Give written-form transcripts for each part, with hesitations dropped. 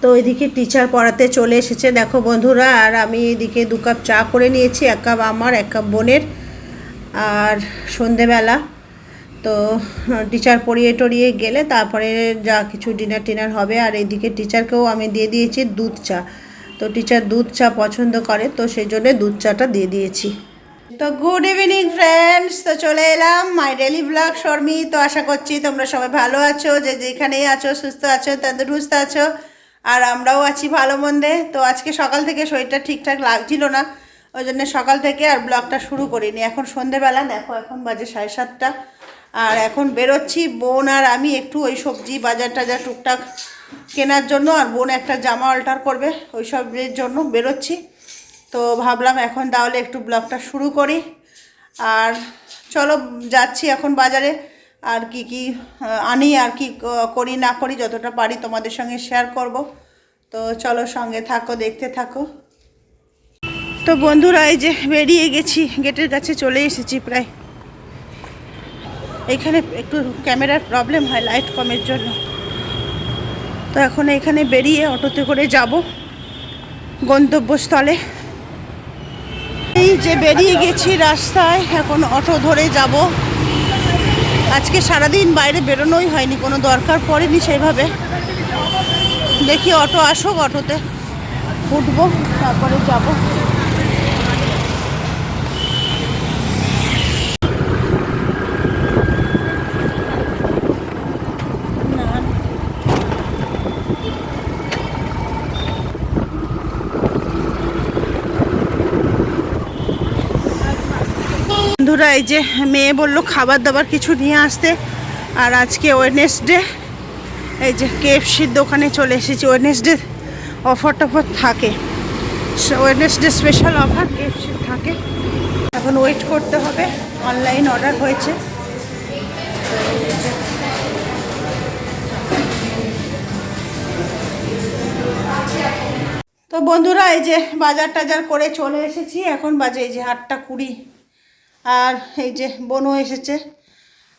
তো এদিকে টিচার পড়াতে চলে এসেছে দেখো বন্ধুরা, আর আমি এদিকে 2 কাপ চা করে নিয়েছি, 1 কাপ আমার 1 কাপ বোনের। আর সন্ধেবেলা তো টিচার পড়িয়ে টড়িয়ে গেলে তারপরে যা কিছু ডিনার টিনার হবে। আর এইদিকে টিচারকেও আমি দিয়ে দিয়েছি দুধ চা, তো টিচার দুধ চা পছন্দ করে, তো সেই জন্য দুধ চাটা দিয়ে দিয়েছি। তো গুড ইভিনিং ফ্রেন্ডস, তো চলে এলাম মাই ডেলি ব্লগ শর্মি। তো আশা করছি তোমরা সবাই ভালো আছো, যে যেখানেই আছো সুস্থ আছো তন্দুরুস্ত আছো, আর আমরাও আছি ভালো মন্দে। তো আজকে সকাল থেকে শরীরটা ঠিকঠাক লাগছিল না, ওই জন্য সকাল থেকে আর ব্লগটা শুরু করিনি। এখন সন্ধেবেলা দেখো, এখন বাজে 7:30, আর এখন বেরোচ্ছি বোন আর আমি একটু ওই সবজি বাজার টাজার টুকটাক কেনার জন্য, আর বোন একটা জামা অল্টার করবে, ওই সবের জন্য বেরোচ্ছি। তো ভাবলাম এখন তাহলে একটু ব্লগটা শুরু করি। আর চলো যাচ্ছি এখন বাজারে, আর কি কি আনি আর কি করি না করি যতটা পারি তোমাদের সঙ্গে শেয়ার করব। তো চলো সঙ্গে থাকো, দেখতে থাকো। তো বন্ধুরা এই যে বেরিয়ে গেছি, গেটের কাছে চলে এসেছি প্রায়। এইখানে একটু ক্যামেরার প্রবলেম হয় লাইট কমের জন্য। তো এখন এখানে বেরিয়ে অটোতে করে যাব গন্তব্যস্থলে। এই যে বেরিয়ে গেছি রাস্তায়, এখন অটো ধরে যাব। আজকে সারাদিন বাইরে বেরোনোই হয়নি, কোনো দরকার পড়েনি সেইভাবে। দেখি অটো আসুক, অটোতে উঠবো, তারপরে যাব। বন্ধুরা এই যে মেয়ে বললো খাবার দাবার কিছু নিয়ে আসতে, আর আজকে ওয়েডনেসডে, এই যে কেএফসির দোকানে চলে এসেছি। ওয়েডনেসডে অফার টফার থাকে, ওয়েডনেসডে স্পেশাল অফার কেএফসির থাকে। এখন ওয়েট করতে হবে, অনলাইন অর্ডার হয়েছে। তো বন্ধুরা এই যে বাজার টাজার করে চলে এসেছি, এখন বাজে এই যে 8:20। আর এই যে বোনও এসেছে।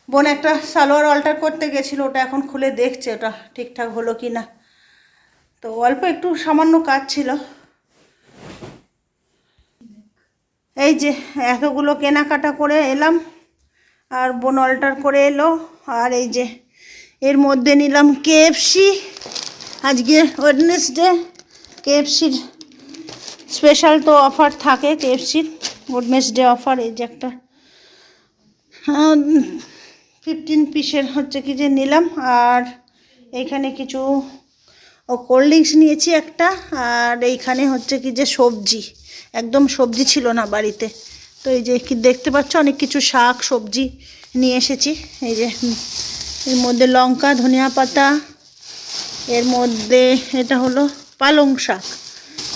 বোন একটা সালোয়ার অল্টার করতে গেছিলো, ওটা এখন খুলে দেখছে ওটা ঠিকঠাক হলো কি না। তো অল্প একটু সামান্য কাজ ছিল। এই যে এতগুলো কেনাকাটা করে এলাম, আর বোন অল্টার করে এলো। আর এই যে এর মধ্যে নিলাম কেএফসি, আজকে ওয়েডনেসডে, কেএফসির স্পেশাল তো অফার থাকে, কেএফসির ওয়েডনেসডে অফার। এই যে একটা 15 পিসের হচ্ছে কি যে নিলাম। আর এইখানে কিছু কোল্ড ড্রিঙ্কস নিয়েছি একটা, আর এইখানে হচ্ছে কি যে সবজি, একদম সবজি ছিল না বাড়িতে। তো এই যে কি দেখতে পাচ্ছ অনেক কিছু শাক সবজি নিয়ে এসেছি। এই যে এর মধ্যে লঙ্কা, ধনিয়া পাতা, এর মধ্যে এটা হলো পালং শাক,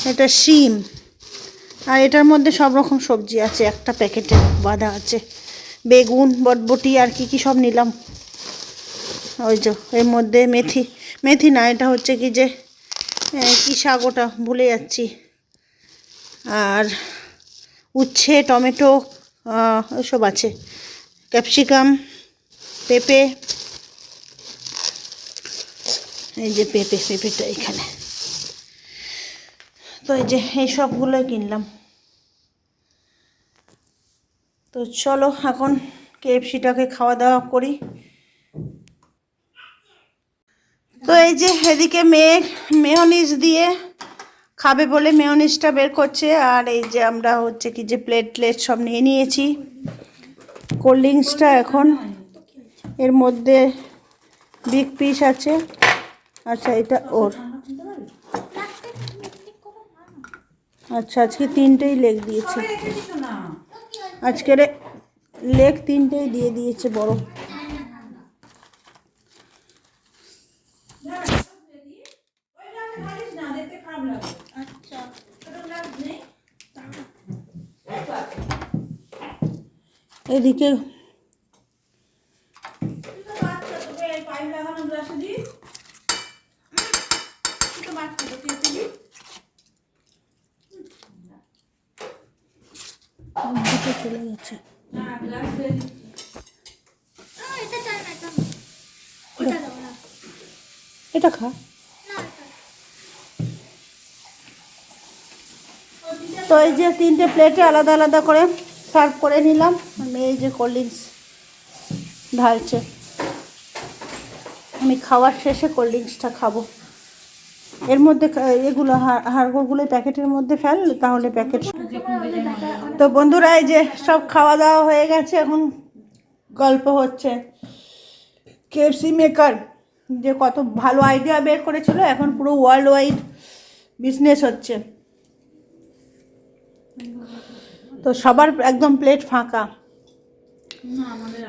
এটা শিম, আর এটার মধ্যে সব রকম সবজি আছে, একটা প্যাকেটে বাঁধা আছে। বেগুন, বটবটি আর কি কি সব নিলাম। ওই যে এর মধ্যে মেথি, মেথি না, এটা হচ্ছে কি যে কী শাক ওটা ভুলে যাচ্ছি। আর উচ্ছে, টমেটো ওসব আছে, ক্যাপসিকাম, পেঁপে। এই যে পেঁপেটা এখানে। তো এই যে এই সবগুলোই কিনলাম। তো চলো এখন কেএফসিটাকে খাওয়া দাওয়া করি। তো এই যে এদিকে মেয়োনিজ দিয়ে খাবে বলে মেয়োনিজটা বের করছে। আর এই যে আমরা হচ্ছে কি যে প্লেট সব নিয়ে নিয়েছি। কোল্ড ড্রিঙ্কসটা এখন এর মধ্যে বিগ পিস আছে। আচ্ছা এটা ওর, আচ্ছা আজকে 3টেই লেগ দিয়েছে, আজকের লেগ 3টেই দিয়ে দিয়েছে বড়। এদিকে চলে গেছে, এটা খা। তো এই যে 3টে প্লেটে আলাদা আলাদা করে সার্ভ করে নিলাম। আমি এই যে কোল্ড ড্রিঙ্কস ঢালছে, আমি খাওয়ার শেষে কোল্ড ড্রিঙ্কসটা খাবো। এর মধ্যে এগুলো হাড়গুলো প্যাকেটের মধ্যে ফেল, তাহলে প্যাকেট। তো বন্ধুরা এই যে সব খাওয়া দাওয়া হয়ে গেছে, এখন গল্প হচ্ছে। কেএফসি মেকার যে কত ভালো আইডিয়া বের করেছিল, এখন পুরো ওয়ার্ল্ড ওয়াইড বিজনেস হচ্ছে। তো সবার একদম প্লেট ফাঁকা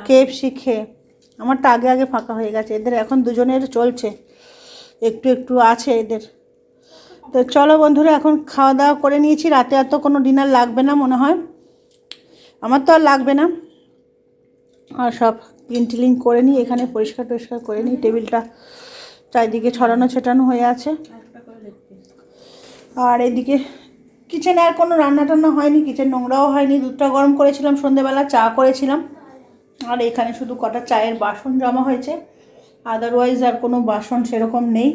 কেএফসি খেয়ে। আমারটা আগে আগে ফাঁকা হয়ে গেছে, এদের এখন দুজনের চলছে, একটু একটু আছে এদের। তো চলো বন্ধুরা, এখন খাওয়া দাওয়া করে নিয়েছি, রাতে আর তো কোনো ডিনার লাগবে না মনে হয়, আমার তো আর লাগবে না। আর সব ক্লিন করে নিই, এখানে পরিষ্কার টরিষ্কার করে নিই। টেবিলটা চারিদিকে ছড়ানো ছেটানো হয়ে আছে। আর এদিকে কিচেনে আর কোনো রান্না টান্না হয়নি, কিচেন নোংরাও হয়নি। দুধটা গরম করেছিলাম, সন্ধেবেলা চা করেছিলাম। আর এখানে শুধু কটা চায়ের বাসন জমা হয়েছে, আদারওয়াইজ আর কোনো বাসন সেরকম নেই।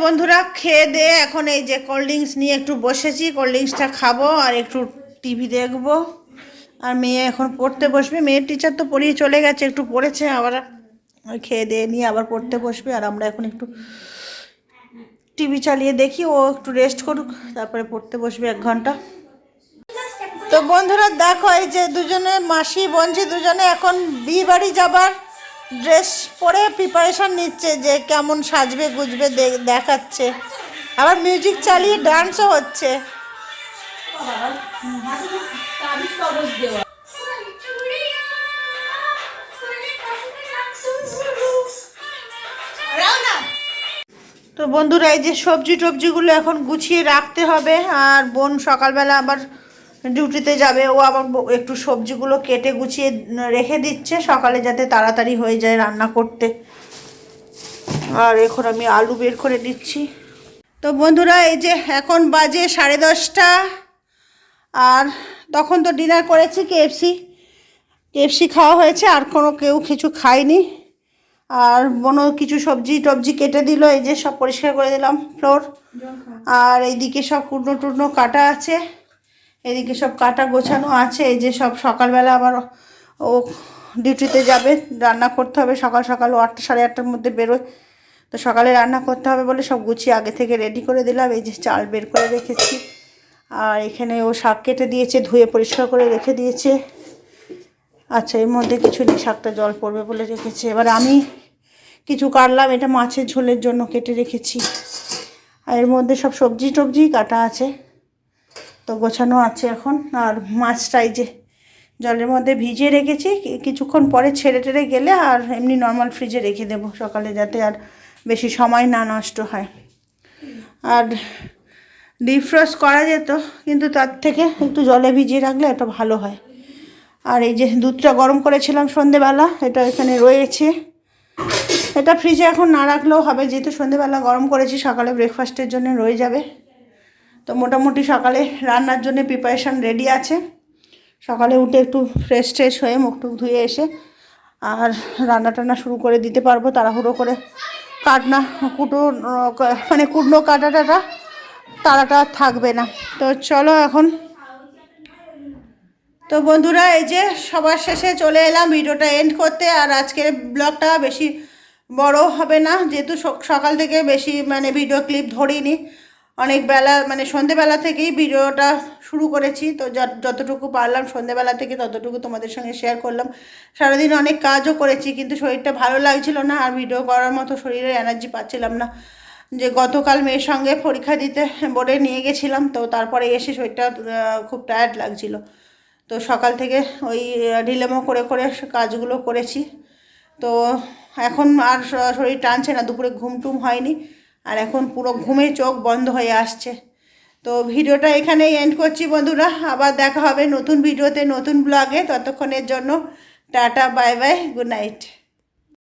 বন্ধুরা খেয়ে দিয়ে এখন এই যে কোল্ড ড্রিঙ্কস নিয়ে একটু বসেছি, কোল্ড ড্রিঙ্কসটা খাবো আর একটু টিভি দেখবো। আর মেয়ে এখন পড়তে বসবে, মেয়ের টিচার তো পড়িয়ে চলে গেছে, একটু পড়েছে, আবার খেয়ে দিয়ে নিয়ে আবার পড়তে বসবে। আর আমরা এখন একটু টিভি চালিয়ে দেখি, ও একটু রেস্ট করুক, তারপরে পড়তে বসবে 1 ঘন্টা। তো বন্ধুরা দেখো, এই যে দুজনে মাসি বোনঝি দুজনে এখন বিয়ে বাড়ি যাবার ড্রেস পরে প্রিপারেশন নিচ্ছে, যে কেমন সাজবে গুজবে দেখাচ্ছে। আবার মিউজিক চালিয়ে ডান্সও হচ্ছে। তো বন্ধুরা এই যে সবজি টবজিগুলো এখন গুছিয়ে রাখতে হবে। আর বোন সকালবেলা আবার ডিউটিতে যাবে, ও আবার একটু সবজিগুলো কেটে গুছিয়ে রেখে দিচ্ছে সকালে, যাতে তাড়াতাড়ি হয়ে যায় রান্না করতে। আর এখন আমি আলু বের করে দিচ্ছি। তো বন্ধুরা এই যে এখন বাজে 10:30, আর তখন তো ডিনার করেছি, কেএফসি খাওয়া হয়েছে, আর কেউ কিছু খায়নি। আর বোনও কিছু সবজি টবজি কেটে দিল, এই যে সব পরিষ্কার করে দিলাম ফ্লোর। আর এইদিকে সব কুটনো টুটনো কাটা আছে, এদিকে সব কাটা গোছানো আছে। এই যে সব সকালবেলা আবার ও ডিউটিতে যাবে, রান্না করতে হবে সকাল সকাল। ও 8টা 8:30টার মধ্যে বেরোয়, তো সকালে রান্না করতে হবে বলে সব গুছিয়ে আগে থেকে রেডি করে দিলাম। এই যে চাল বের করে রেখেছি, আর এখানে ও শাক কেটে দিয়েছে, ধুয়ে পরিষ্কার করে রেখে দিয়েছে। আচ্ছা, এর মধ্যে কিছু নেই, শাকটা জল পড়বে বলে রেখেছে। এবার আমি কিছু কাটলাম, এটা মাছের ঝোলের জন্য কেটে রেখেছি। আর এর মধ্যে সব সবজি টবজি কাটা আছে, তো গোছানো আছে এখন। আর মাছটা এই যে জলের মধ্যে ভিজিয়ে রেখেছি, কিছুক্ষণ পরে ছেড়ে টেড়ে গেলে আর এমনি নর্মাল ফ্রিজে রেখে দেবো সকালে, যাতে আর বেশি সময় না নষ্ট হয়। আর ডিফ্রস্ট করা যেত, কিন্তু তার থেকে একটু জলে ভিজিয়ে রাখলে এটা ভালো হয়। আর এই যে দুধটা গরম করেছিলাম সন্ধেবেলা, এটা এখানে রয়েছে। এটা ফ্রিজে এখন না রাখলেও হবে, যেহেতু সন্ধেবেলা গরম করেছি, সকালে ব্রেকফাস্টের জন্য রয়ে যাবে। তো মোটামুটি সকালে রান্নার জন্য প্রিপারেশান রেডি আছে। সকালে উঠে একটু ফ্রেশ ট্রেশ হয়ে মুখ টুক ধুয়ে এসে আর রান্না টান্না শুরু করে দিতে পারবো, তাড়াহুড়ো করে কুটনো কাটাটা তাড়াটা থাকবে না। তো চলো এখন। তো বন্ধুরা এই যে সবার শেষে চলে এলাম ভিডিওটা এন্ড করতে। আর আজকের ব্লগটা বেশি বড় হবে না, যেহেতু সকাল থেকে বেশি ভিডিও ক্লিপ ধরিনি, অনেক বেলা সন্ধেবেলা থেকেই ভিডিওটা শুরু করেছি। তো যতটুকু পারলাম সন্ধেবেলা থেকে ততটুকু তোমাদের সঙ্গে শেয়ার করলাম। সারাদিন অনেক কাজও করেছি, কিন্তু শরীরটা ভালো লাগছিল না, আর ভিডিও করার মতো শরীরে এনার্জি পাচ্ছিলাম না। যে গতকাল মেয়ের সঙ্গে পরীক্ষা দিতে বোর্ডে নিয়ে গেছিলাম, তো তারপরে এসে শরীরটা খুব টায়ার্ড লাগছিল। তো সকাল থেকে ওই ঢিলেমো করে করে কাজগুলো করেছি। তো এখন আর শরীর টানছে না, দুপুরে ঘুম টুম হয়নি, আর এখন পুরো ঘুমে চোখ বন্ধ হয়ে আসছে। তো ভিডিওটা এখানেই এন্ড করছি বন্ধুরা, আবার দেখা হবে নতুন ভিডিওতে নতুন ব্লগে। ততক্ষণের জন্য tata, bye bye, good night.